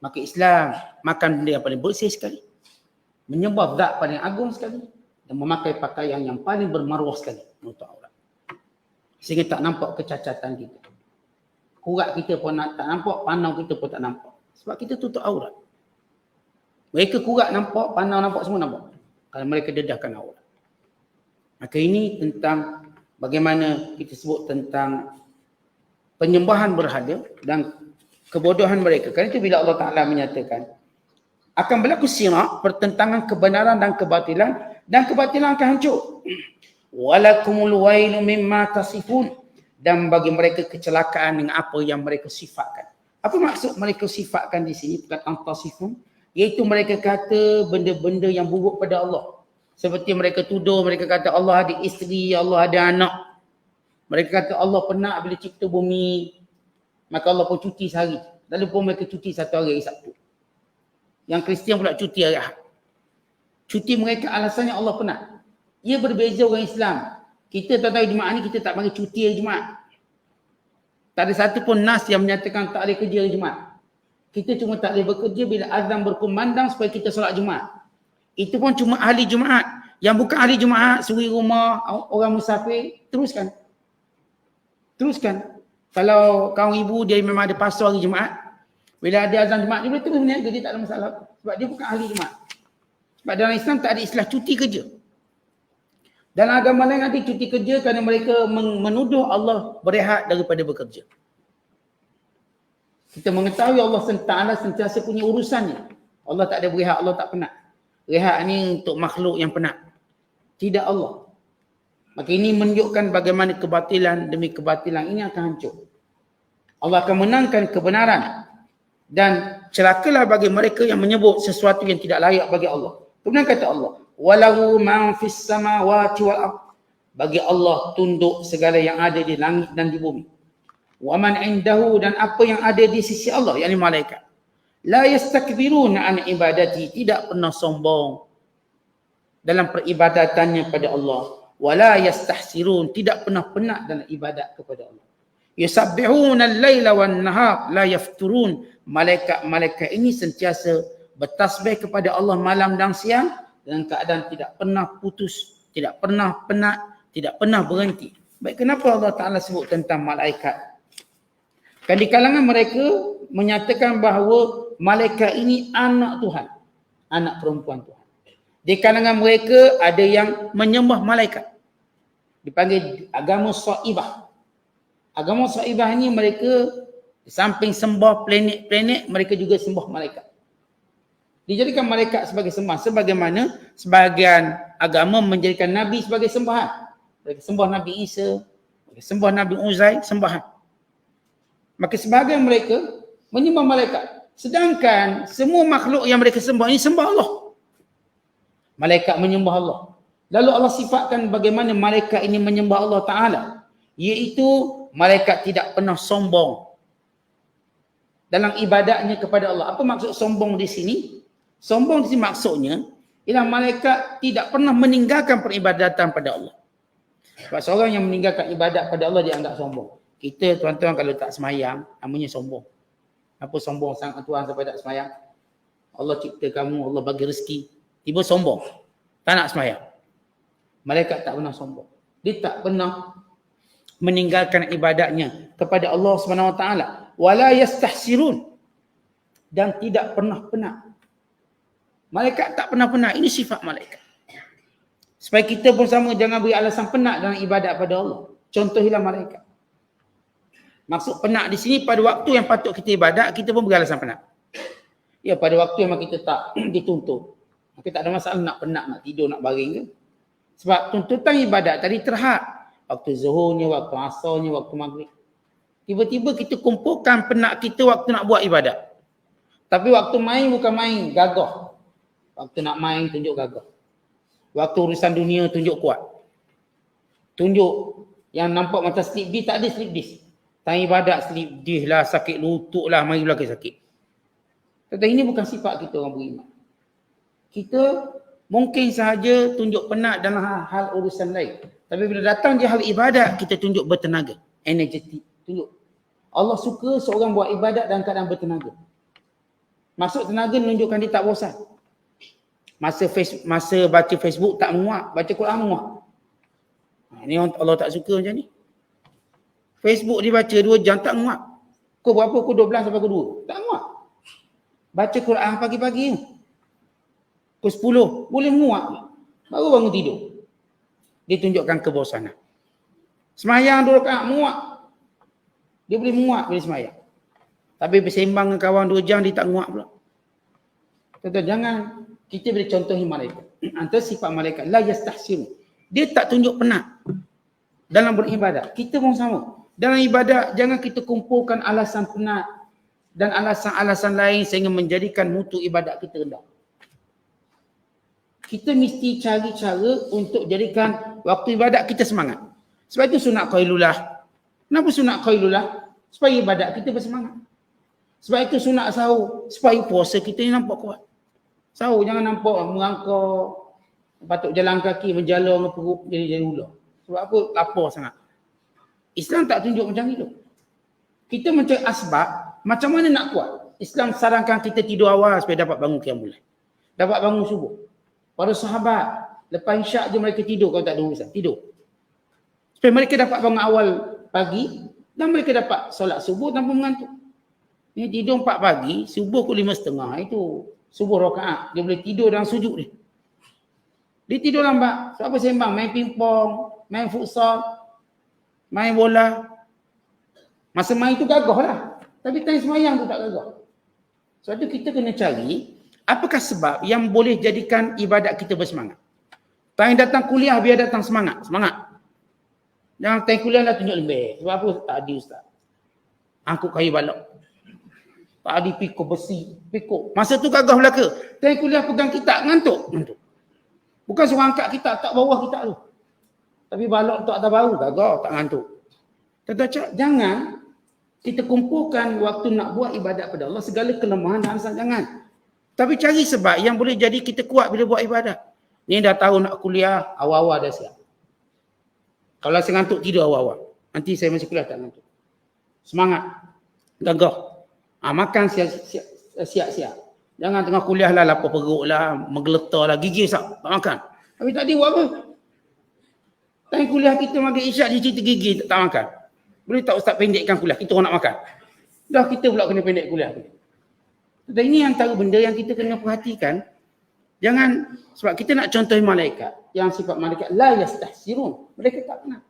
Maka Islam makan benda yang paling bersih sekali, menyembah zat paling agung sekali dan memakai pakaian yang paling bermaruah sekali menutup aurat. Sehingga tak nampak kecacatan kita. Kurat kita pun tak nampak, panau kita pun tak nampak. Sebab kita tutup aurat. Mereka kurat nampak, panau nampak, semua nampak. Kalau mereka dedahkan aurat. Maka ini tentang bagaimana kita sebut tentang penyembahan berhala dan kebodohan mereka. Kerana itu bila Allah Ta'ala menyatakan akan berlaku sirak, pertentangan kebenaran dan kebatilan akan hancur. Walakumul wailu mimma tasifun, dan bagi mereka kecelakaan dengan apa yang mereka sifatkan. Apa maksud mereka sifatkan di sini? Perkataan tasifun, iaitu mereka kata benda-benda yang buruk pada Allah. Seperti mereka tuduh, mereka kata Allah ada isteri, Allah ada anak. Mereka kata Allah penat bila cipta bumi, maka Allah pun cuti sehari. Lalu pun mereka cuti satu hari Sabtu. Yang Kristian pula cuti hari Ahad. Cuti mereka alasannya Allah penat. Ia berbeza orang Islam. Kita tuan-tuan Jumaat ni kita tak panggil cuti hari Jumaat. Tak ada satu pun nas yang menyatakan tak boleh kerja hari Jumaat. Kita cuma tak boleh bekerja bila azan berkumandang supaya kita solat Jumaat. Itu pun cuma ahli Jumaat. Yang bukan ahli Jumaat, suri rumah, orang musafir, teruskan. Teruskan. Kalau kawan ibu dia memang ada pasal hari Jumaat, bila ada azan Jumaat dia boleh terus berniaga, dia tak ada masalah. Sebab dia bukan ahli Jumaat. Sebab dalam Islam tak ada istilah cuti kerja. Dalam agama lain ada cuti kerja kerana mereka menuduh Allah berehat daripada bekerja. Kita mengetahui Allah Ta'ala sentiasa punya urusannya. Allah tak ada berehat, Allah tak penat. Rehat ni untuk makhluk yang penat. Tidak Allah. Maka ini menunjukkan bagaimana kebatilan demi kebatilan ini akan hancur. Allah akan menangkan kebenaran. Dan celakalah bagi mereka yang menyebut sesuatu yang tidak layak bagi Allah. Kemudian kata Allah, walahu man fis samawati wal ard. Bagi Allah tunduk segala yang ada di langit dan di bumi. Wa man indahu, dan apa yang ada di sisi Allah, yakni malaikat. La yastakbiruna an ibadati, tidak pernah sombong dalam peribadatannya pada Allah. Wala yastahsirun, tidak pernah penat dalam ibadat kepada Allah. Yusabbihuna al-laila wan nahar la yafturun. Malaikat-malaikat ini sentiasa bertasbih kepada Allah malam dan siang dalam keadaan tidak pernah putus, tidak pernah penat, tidak pernah berhenti. Baik, kenapa Allah Ta'ala sebut tentang malaikat? Kan di kalangan mereka menyatakan bahawa malaikat ini anak Tuhan, anak perempuan Tuhan. Di kalangan mereka ada yang menyembah malaikat. Dipanggil agama Saibah. Agama Saibah ini mereka di samping sembah planet-planet, mereka juga sembah malaikat. Dijadikan malaikat sebagai sembah. Sebagaimana sebahagian agama menjadikan Nabi sebagai sembahan. Mereka sembah Nabi Isa, mereka sembah Nabi Uzair, sembahan. Maka sebahagian mereka menyembah malaikat. Sedangkan semua makhluk yang mereka sembah ini sembah Allah. Malaikat menyembah Allah. Lalu Allah sifatkan bagaimana malaikat ini menyembah Allah Ta'ala. Iaitu malaikat tidak pernah sombong dalam ibadatnya kepada Allah. Apa maksud sombong di sini? Sombong di sini maksudnya ialah malaikat tidak pernah meninggalkan peribadatan pada Allah. Sebab seorang yang meninggalkan ibadat pada Allah dianggap sombong. Kita tuan-tuan kalau tak semayang, namanya sombong. Apa sombong sangat Tuhan sampai tak semayang? Allah cipta kamu, Allah bagi rezeki. Tiba sombong. Tak nak semayang. Malaikat tak pernah sombong. Dia tak pernah meninggalkan ibadatnya kepada Allah SWT. Wala yastahsirun, dan tidak pernah penat. Malaikat tak pernah penat. Ini sifat malaikat. Supaya kita pun sama, jangan beri alasan penat dalam ibadat pada Allah. Contohilah malaikat. Maksud penat di sini pada waktu yang patut kita ibadat, kita pun beri alasan penat. Ya, pada waktu yang kita tak dituntut, maka tak ada masalah nak penat, nak tidur, nak baring ke. Sebab tuntutan ibadat tadi terhad. Waktu zuhurnya, waktu asarnya, waktu maghrib. Tiba-tiba kita kumpulkan penat kita waktu nak buat ibadat. Tapi waktu main bukan main, gagah. Waktu nak main tunjuk gagah. Waktu urusan dunia tunjuk kuat. Tunjuk yang nampak macam slip disc, tak ada slip disc. Time ibadat slip disc lah, sakit lutut lah, mari belakang sakit. Tetapi ini bukan sifat kita orang beriman. Kita mungkin sahaja tunjuk penat dalam hal urusan lain. Tapi bila datang je hal ibadat, kita tunjuk bertenaga, energetik, tunjuk. Allah suka seorang buat ibadat dalam keadaan bertenaga. Maksud tenaga menunjukkan dia tak bosan. Masa baca Facebook tak muak, baca Quran muak. Ini Allah tak suka macam ni. Facebook dibaca 2 jam tak muak. Pukul berapa? Pukul 12 sampai pukul 2. Tak muak. Baca Quran pagi-pagi. Pukul 10 boleh muak. Baru bangun tidur. Dia tunjukkan kebosanan. Semayang 2 rakaat muak. Dia boleh muak bila semayang. Tapi bersembang dengan kawan 2 jam dia tak muak pula. Tuan-tuan, jangan kita boleh contohi malaikat. Antara sifat malaikat la yastahsin. Dia tak tunjuk penat dalam beribadat. Kita pun sama. Dalam ibadat jangan kita kumpulkan alasan penat dan alasan-alasan lain sehingga menjadikan mutu ibadat kita rendah. Kita mesti cari cara untuk jadikan waktu ibadat kita semangat. Sebab itu sunat qailulah. Kenapa sunat qailulah? Supaya ibadat kita bersemangat. Sebab itu sunat sahur. Supaya puasa kita ni nampak kuat. Sahur jangan nampak merangkak, patut jalan kaki, menjala dengan perut jadi ular. Sebab apa? Lapar sangat. Islam tak tunjuk macam itu. Kita mencari asbab, macam mana nak kuat? Islam sarankan kita tidur awal supaya dapat bangun qiyamul lail. Dapat bangun subuh. Para sahabat, lepas isyak je mereka tidur kalau tak ada urusan. Tidur. Supaya mereka dapat bangun awal pagi dan mereka dapat solat subuh tanpa mengantuk. Ni tidur 4 pagi, subuh pukul 5.30 itu subuh rakaat. Dia boleh tidur dalam sujud dia. Dia tidur lambat. Sebab apa sembang? Main pingpong, main futsal, main bola. Masa main tu gagah lah. Tapi time semayang tu tak gagah. Sebab tu kita kena cari apakah sebab yang boleh jadikan ibadat kita bersemangat. Time datang kuliah biar datang semangat. Semangat. Jangan time kuliah dah tunjuk lebih. Sebab apa? Tak ada ustaz. Angkut kayu balok. Tak ada pikul besi. Pikul. Masa tu gagah belaka. Time kuliah pegang kitab, ngantuk. Ngantuk. Bukan suruh angkat kitab, tak bawah kitab tu. Tapi balok tu atas bahu, gagah, tak ngantuk. Tetapi jangan kita kumpulkan waktu nak buat ibadat pada Allah, segala kelemahan dan alasan, jangan. Tapi cari sebab yang boleh jadi kita kuat bila buat ibadat. Ni dah tahu nak kuliah, awal-awal dah siap. Kalau saya ngantuk, tidur awal-awal. Nanti saya masih kuliah tak ngantuk. Semangat, gagah. Makan siap-siap. Jangan tengah kuliah lah, lapar perut lah, menggeletar lah, gigi sak, tak makan. Tapi tak ada buat apa. Time kuliah kita maghrib isyak, dia cerita gigi, tak makan. Boleh tak ustaz pendekkan kuliah, kita orang nak makan. Dah kita pula kena pendek kuliah. Dan ini antara benda yang kita kena perhatikan. Jangan, sebab kita nak contoh malaikat. Yang sifat malaikat, la yastahsirun. Mereka tak penat.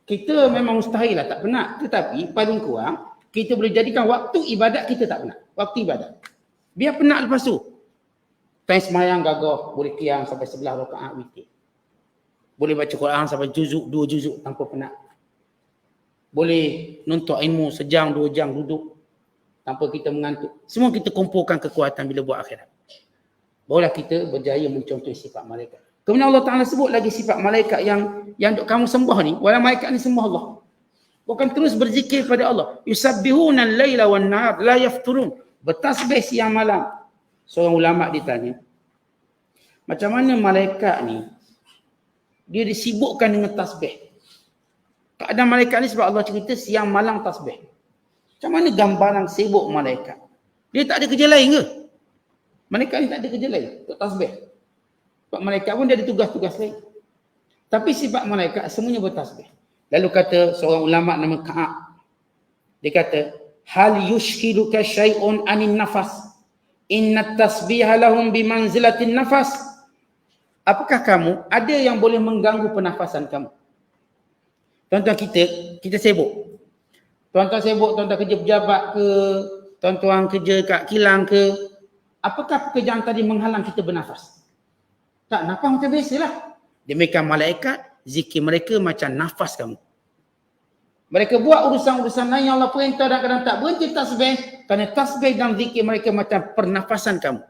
Kita memang mustahil lah tak penat. Tetapi paling kurang, kita boleh jadikan waktu ibadat kita tak penat. Waktu ibadat. Biar penat lepas tu. Time semayang gagah, boleh qiyam sampai 11 rakaat witir. Boleh baca Quran sampai juzuk, 2 juzuk tanpa penat. Boleh nuntut ilmu sejam, 2 jam duduk tanpa kita mengantuk. Semua kita kumpulkan kekuatan bila buat akhirat. Barulah kita berjaya mencontoh sifat malaikat. Kemudian Allah Ta'ala sebut lagi sifat malaikat yang kamu sembah ni. Walau malaikat ni sembah Allah. Bukan terus berzikir pada Allah. Yusabbihuna al-laila wan-nahar la yafturun. Bertasbih siang malam. Seorang ulama ditanya, macam mana malaikat ni dia disibukkan dengan tasbih? Keadaan malaikat ni sebab Allah cerita siang malam tasbih. Macam mana gambaran sibuk malaikat? Dia tak ada kerja lain ke? Malaikat ni tak ada kerja lain untuk tasbih. Sebab malaikat pun dia ada tugas-tugas lain. Tapi sifat malaikat semuanya bertasbih. Lalu kata seorang ulama nama Ka'ab. Dia kata, hal yushkiluka syai'un anin nafas. Inna tasbiha lahum bimanzilatin nafas. Apakah kamu ada yang boleh mengganggu pernafasan kamu? Tuan-tuan kita sibuk. Tuan-tuan sibuk, tuan-tuan kerja pejabat ke, tuan-tuan kerja kat kilang ke. Apakah pekerjaan tadi menghalang kita bernafas? Tak, nafas macam biasalah. Demikian malaikat, zikir mereka macam nafas kamu. Mereka buat urusan-urusan lain yang Allah perintah dan kadang tak berhenti tasbih. Kerana tasbih dan zikir mereka macam pernafasan kamu.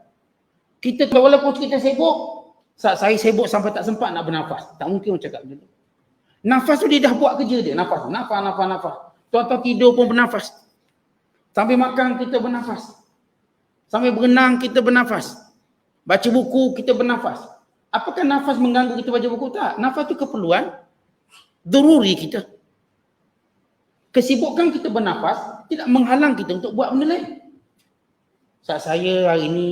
Kita walaupun kita sibuk, saya sibuk sampai tak sempat nak bernafas. Tak mungkin orang cakap begitu. Nafas tu dia dah buat kerja dia. Nafas. Tuan-tuan tidur pun bernafas. Sambil makan kita bernafas. Sambil berenang kita bernafas. Baca buku kita bernafas. Apakah nafas mengganggu kita baca buku? Tak. Nafas tu keperluan. Daruri kita. Kesibukan kita bernafas tidak menghalang kita untuk buat benda lain. Saat saya hari ni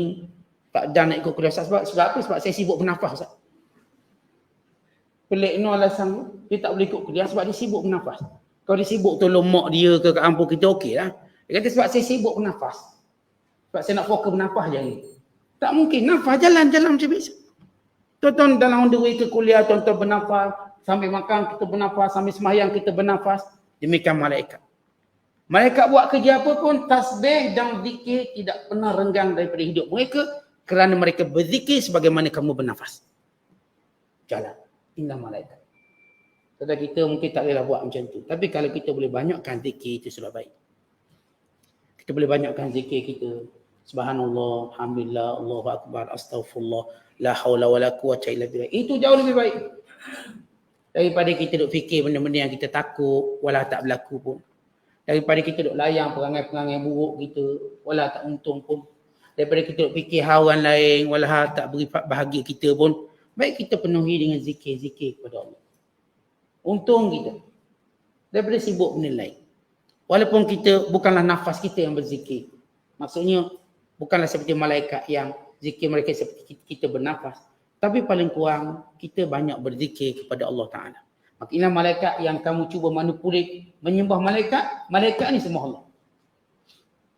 tak dah nak ikut kuliah sebab apa? Sebab saya sibuk bernafas. Pelik no alasan dia tak boleh ikut kuliah sebab dia sibuk bernafas. Kalau dia sibuk tolong mak dia ke kat kampung kita okey lah. Dia kata sebab saya sibuk bernafas. Sebab saya nak fokus bernafas je ni. Tak mungkin. Nafas jalan-jalan macam biasa. Tuan-tuan dalam on the way ke kuliah, tuan-tuan bernafas. Sambil makan kita bernafas. Sambil sembahyang kita bernafas. Demikian malaikat. Malaikat buat kerja apa pun, tasbih dan zikir tidak pernah renggang daripada hidup mereka. Kerana mereka berzikir sebagaimana kamu bernafas. Jalan. Inilah malaikat. Saudara kita mungkin tak bolehlah buat macam tu. Tapi kalau kita boleh banyakkan zikir, itu sudah baik. Kita boleh banyakkan zikir kita. Subhanallah, alhamdulillah, Allahu akbar, astaghfirullah, la haula wala quwwata illa billah. Itu jauh lebih baik. Daripada kita duk fikir benda-benda yang kita takut, walau tak berlaku pun. Daripada kita duk layan perangai-perangai buruk kita, walau tak untung pun. Daripada kita duk fikir hal orang lain, walau tak beri bahagia kita pun. Baik kita penuhi dengan zikir-zikir kepada Allah. Untung kita. Daripada sibuk benda lain. Walaupun kita, bukanlah nafas kita yang berzikir. Maksudnya, bukanlah seperti malaikat yang zikir mereka seperti kita bernafas. Tapi paling kurang, kita banyak berzikir kepada Allah Ta'ala. Maka inilah malaikat yang kamu cuba manipulit, menyembah malaikat. Malaikat ni sembah Allah.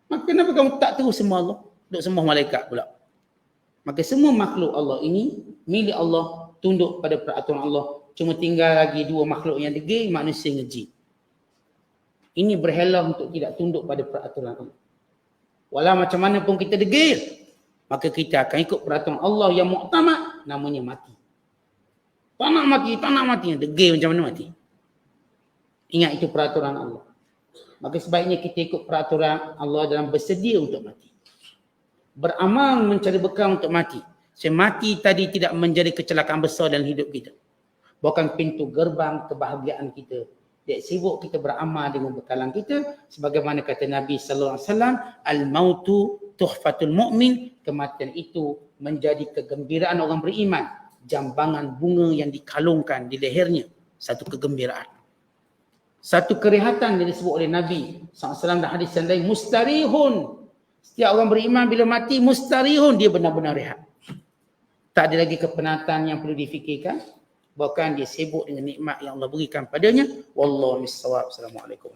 Maka kenapa kamu tak terus sembah Allah? Duk sembah malaikat pula. Maka semua makhluk Allah ini milik Allah, tunduk pada peraturan Allah. Cuma tinggal lagi dua makhluk yang degil, manusia dengan jin. Ini berhela untuk tidak tunduk pada peraturan Allah. Walau macam mana pun kita degil, maka kita akan ikut peraturan Allah yang muktamad, namanya mati. Tak nak mati. Degil macam mana mati? Ingat itu peraturan Allah. Maka sebaiknya kita ikut peraturan Allah dalam bersedia untuk mati. Beramal mencari bekal untuk mati. Mati tadi tidak menjadi kecelakaan besar dalam hidup kita. Bukan pintu gerbang kebahagiaan kita. Dia sibuk kita beramal dengan bekalan kita. Sebagaimana kata Nabi SAW, al-mautu tuhfatul mu'min. Kematian itu menjadi kegembiraan orang beriman. Jambangan bunga yang dikalungkan di lehernya. Satu kegembiraan. Satu kerehatan yang disebut oleh Nabi SAW dalam hadis yang lain. Mustarihun. Setiap orang beriman bila mati, mustarihun, dia benar-benar rehat. Tak ada lagi kepenatan yang perlu difikirkan. Bahkan dia sibuk dengan nikmat yang Allah berikan padanya. Wallahu a'lam bishawab. Assalamualaikum.